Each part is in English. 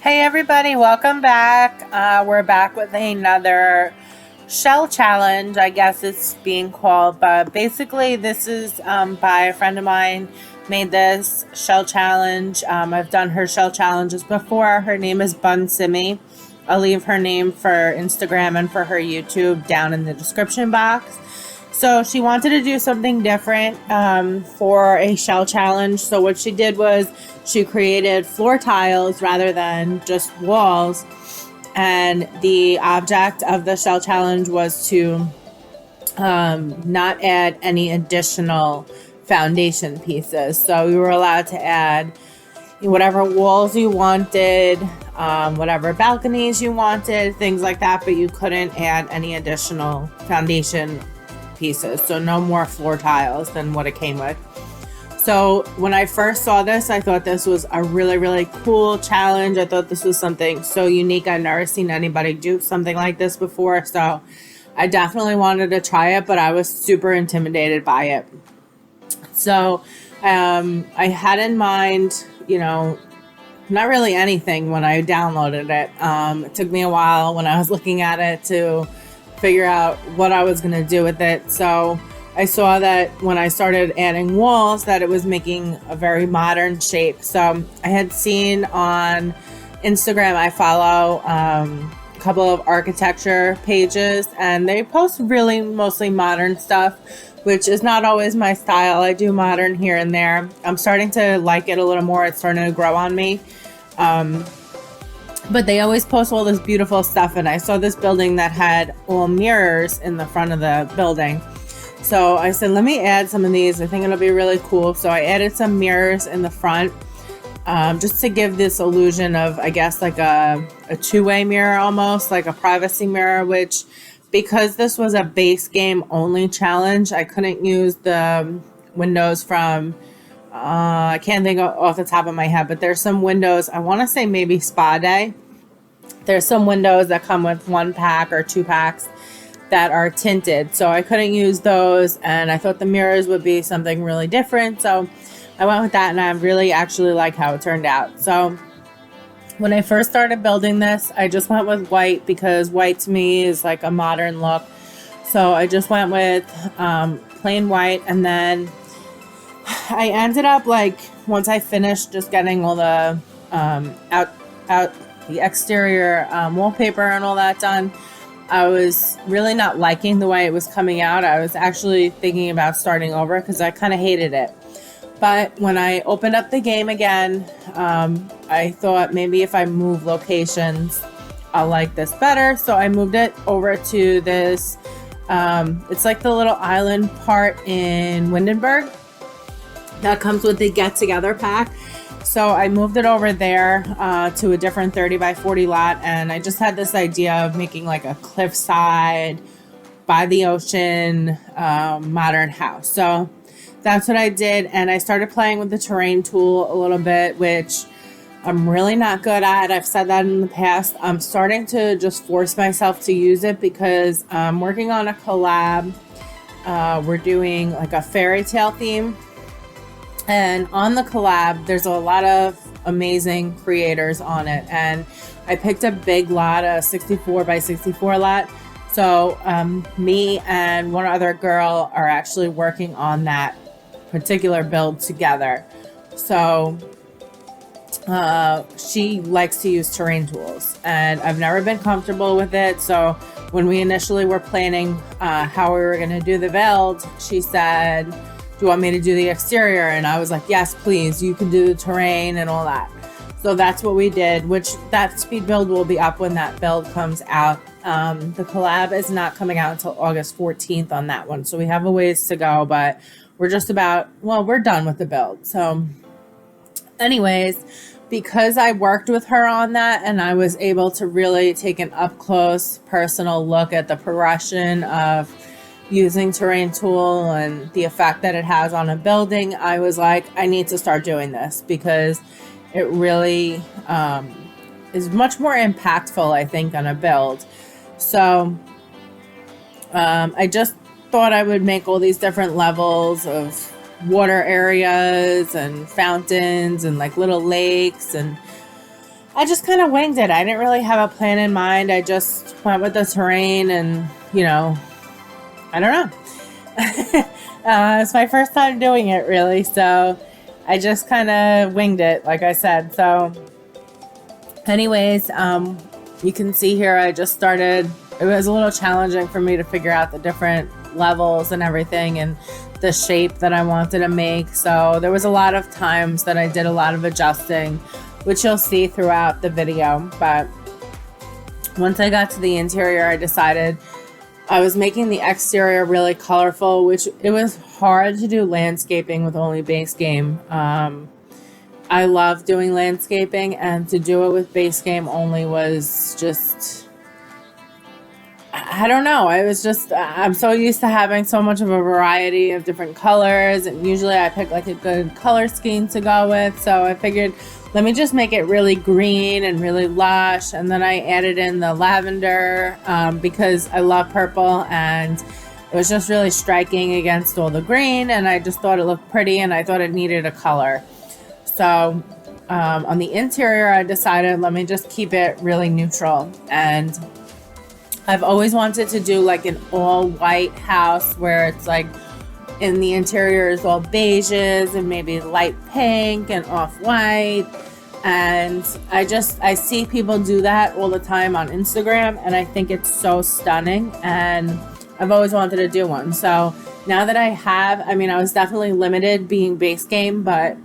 Hey everybody, welcome back. We're back with another shell challenge, I guess it's being called, but basically this is by a friend of mine made this shell challenge. I've done her shell challenges before. Her name is Busimie. I'll leave her name for Instagram and for her YouTube down in the description box. So she wanted to do something different for a shell challenge. So what she did was she created floor tiles rather than just walls. And the object of the shell challenge was to not add any additional foundation pieces. So you were allowed to add whatever walls you wanted, whatever balconies you wanted, things like that, but you couldn't add any additional foundation pieces. So no more floor tiles than what it came with. So when I first saw this, I thought this was a really, really cool challenge. I thought this was something so unique. I've never seen anybody do something like this before. So I definitely wanted to try it, but I was super intimidated by it. So I had in mind, not really anything when I downloaded it. It took me a while when I was looking at it to figure out what I was going to do with it. So I saw that when I started adding walls that it was making a very modern shape. So I had seen on Instagram, I follow a couple of architecture pages and they post really mostly modern stuff, which is not always my style. I do modern here and there. I'm starting to like it a little more. It's starting to grow on me. But they always post all this beautiful stuff, and I saw this building that had all mirrors in the front of the building. So I said, let me add some of these. I think it'll be really cool. So I added some mirrors in the front just to give this illusion of, I guess, like a two-way mirror almost, like a privacy mirror, which because this was a base game only challenge, I couldn't use the windows from I can't think off the top of my head, but there's some windows, I want to say maybe Spa Day. There's some windows that come with 1 pack or 2 packs that are tinted. So I couldn't use those, and I thought the mirrors would be something really different. So I went with that, and I really actually like how it turned out. So when I first started building this, I just went with white because white to me is like a modern look. So I just went with plain white, and then I ended up, like, once I finished just getting all the the exterior wallpaper and all that done, I was really not liking the way it was coming out. I was actually thinking about starting over because I kind of hated it. But when I opened up the game again, I thought maybe if I move locations, I'll like this better. So I moved it over to this, it's like the little island part in Windenburg that comes with the get together pack. So I moved it over there to a different 30 by 40 lot, and I just had this idea of making like a cliffside by the ocean modern house. So that's what I did, and I started playing with the terrain tool a little bit, which I'm really not good at. I've said that in the past. I'm starting to just force myself to use it because I'm working on a collab. We're doing like a fairy tale theme. And on the collab, there's a lot of amazing creators on it. And I picked a big lot, a 64 by 64 lot. So me and one other girl are actually working on that particular build together. So she likes to use terrain tools, and I've never been comfortable with it. So when we initially were planning how we were going to do the build, she said, do you want me to do the exterior? And I was like, yes, please. You can do the terrain and all that. So that's what we did, which that speed build will be up when that build comes out. The collab is not coming out until August 14th on that one. So we have a ways to go, but we're just about, well, we're done with the build. So anyways, because I worked with her on that and I was able to really take an up close personal look at the progression of using terrain tool and the effect that it has on a building, I was like, I need to start doing this because it really is much more impactful, I think, on a build. So I just thought I would make all these different levels of water areas and fountains and like little lakes, and I just kind of winged it. I didn't really have a plan in mind. I just went with the terrain and, I don't know. It's my first time doing it, really. So I just kind of winged it, like I said. So anyways, you can see here I just started. It was a little challenging for me to figure out the different levels and everything and the shape that I wanted to make. So there was a lot of times that I did a lot of adjusting, which you'll see throughout the video. But once I got to the interior, I decided I was making the exterior really colorful, which it was hard to do landscaping with only base game. I love doing landscaping, and to do it with base game only was just, I don't know. I was just, I'm so used to having so much of a variety of different colors, and usually I pick like a good color scheme to go with. So I figured, let me just make it really green and really lush. And then I added in the lavender because I love purple, and it was just really striking against all the green. And I just thought it looked pretty, and I thought it needed a color. So on the interior, I decided, let me just keep it really neutral. And I've always wanted to do like an all white house where it's like in the interior is all beiges and maybe light pink and off white. And I see people do that all the time on Instagram, and I think it's so stunning, and I've always wanted to do one. So now that I have, I was definitely limited being base game, but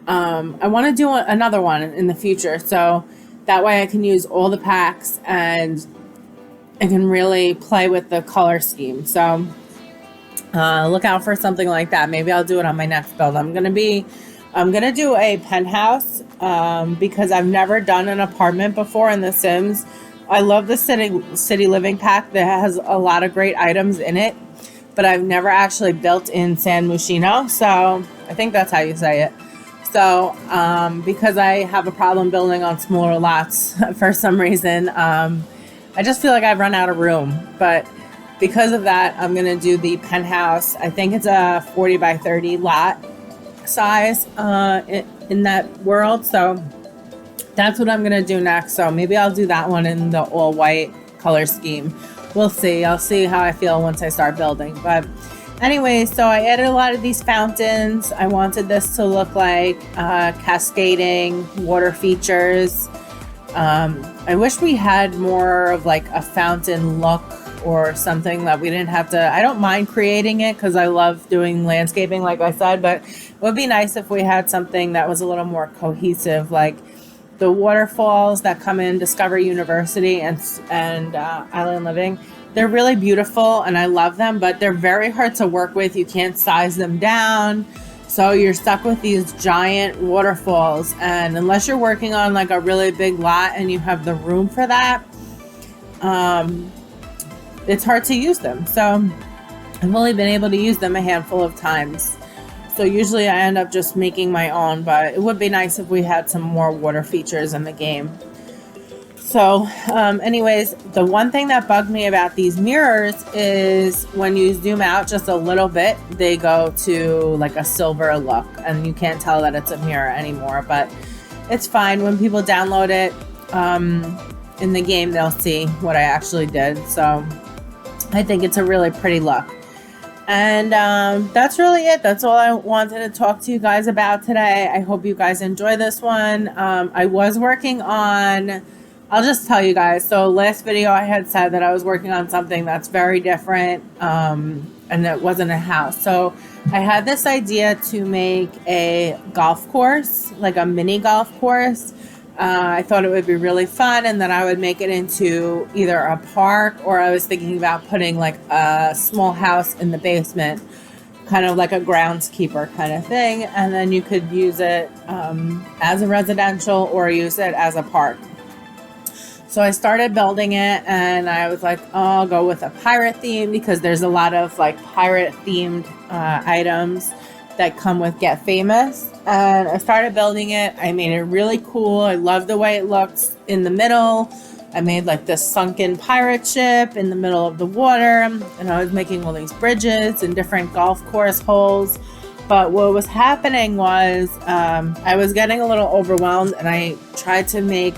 I want to do another one in the future. So that way I can use all the packs and I can really play with the color scheme. So look out for something like that. Maybe I'll do it on my next build. I'm gonna do a penthouse because I've never done an apartment before in The Sims. I love the city living pack that has a lot of great items in it, but I've never actually built in San Myshuno. So I think that's how you say it. So because I have a problem building on smaller lots for some reason, I just feel like I've run out of room. But because of that, I'm going to do the penthouse. I think it's a 40 by 30 lot size in that world. So that's what I'm going to do next. So maybe I'll do that one in the all white color scheme. We'll see. I'll see how I feel once I start building. But anyway, so I added a lot of these fountains. I wanted this to look like cascading water features. I wish we had more of like a fountain look or something that we didn't have to. I don't mind creating it because I love doing landscaping, like I said, but it would be nice if we had something that was a little more cohesive, like the waterfalls that come in Discover University and Island Living. They're really beautiful and I love them, but they're very hard to work with. You can't size them down. So you're stuck with these giant waterfalls, and unless you're working on like a really big lot and you have the room for that, it's hard to use them. So I've only been able to use them a handful of times. So usually I end up just making my own, but it would be nice if we had some more water features in the game. So anyways, the one thing that bugged me about these mirrors is when you zoom out just a little bit, they go to like a silver look and you can't tell that it's a mirror anymore, but it's fine. When people download it in the game, they'll see what I actually did. So I think it's a really pretty look. And that's really it. That's all I wanted to talk to you guys about today. I hope you guys enjoy this one. I was working on, I'll just tell you guys. So last video I had said that I was working on something that's very different and it wasn't a house. So I had this idea to make a golf course, like a mini golf course. I thought it would be really fun and that I would make it into either a park, or I was thinking about putting like a small house in the basement, kind of like a groundskeeper kind of thing. And then you could use it as a residential or use it as a park. So I started building it and I was like, oh, I'll go with a pirate theme because there's a lot of like pirate themed items that come with Get Famous. And I started building it. I made it really cool. I love the way it looks in the middle. I made like this sunken pirate ship in the middle of the water. And I was making all these bridges and different golf course holes. But what was happening was I was getting a little overwhelmed and I tried to make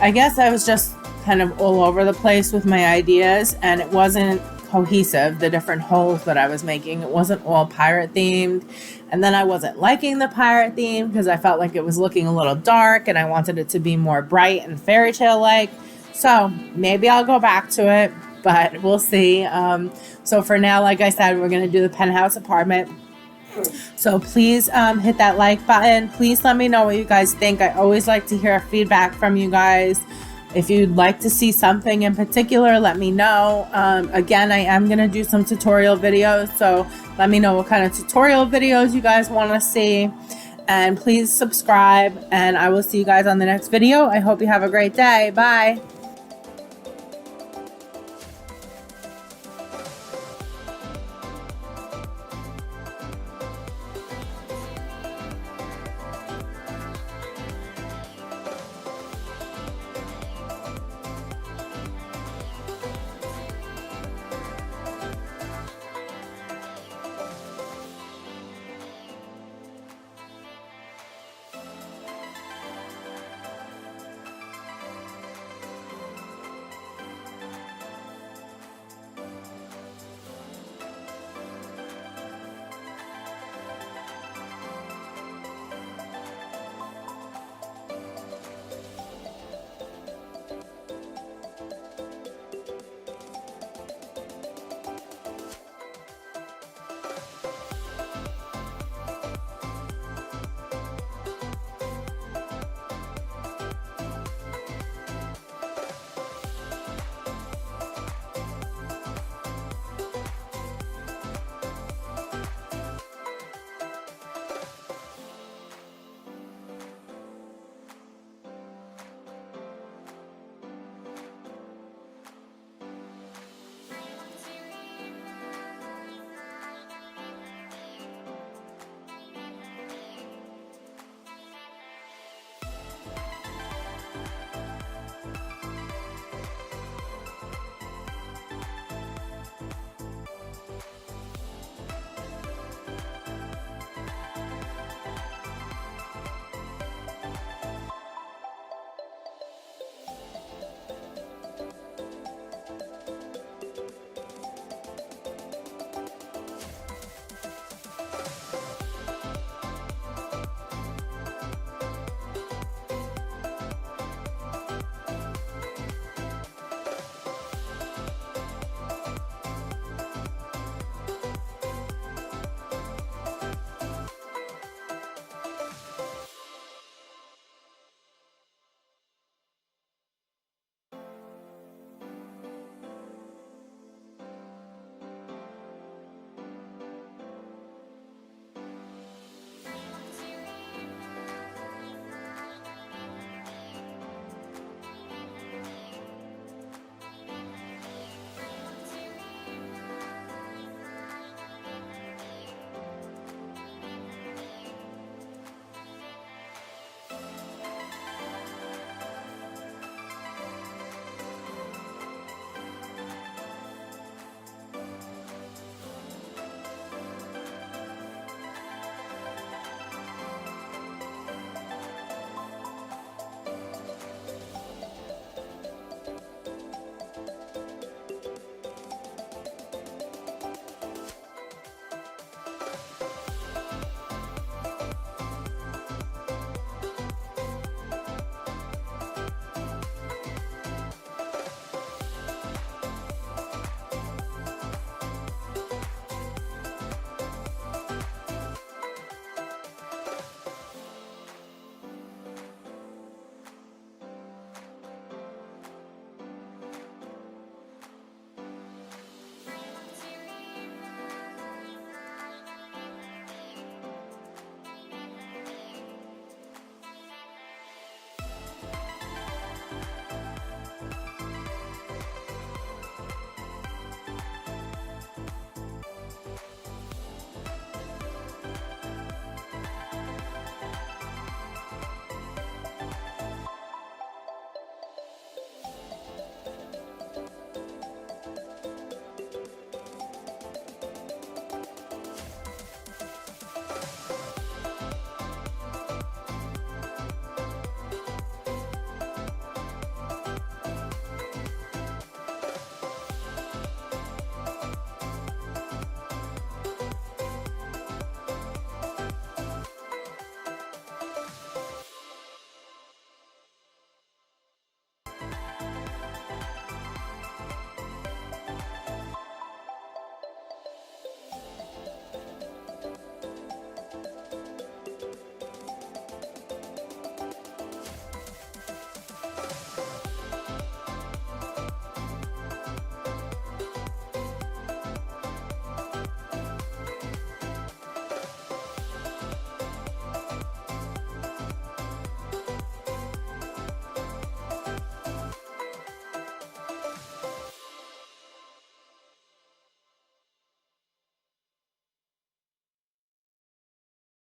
I guess I was just kind of all over the place with my ideas, and it wasn't cohesive, the different holes that I was making. It wasn't all pirate themed. And then I wasn't liking the pirate theme because I felt like it was looking a little dark and I wanted it to be more bright and fairy tale like. So maybe I'll go back to it, but we'll see. So for now, like I said, we're going to do the penthouse apartment. So please hit that like button. Please let me know what you guys think. I always like to hear feedback from you guys. If you'd like to see something in particular, let me know. Again, I am going to do some tutorial videos, so let me know what kind of tutorial videos you guys want to see. And please subscribe, and I will see you guys on the next video. I hope you have a great day. Bye.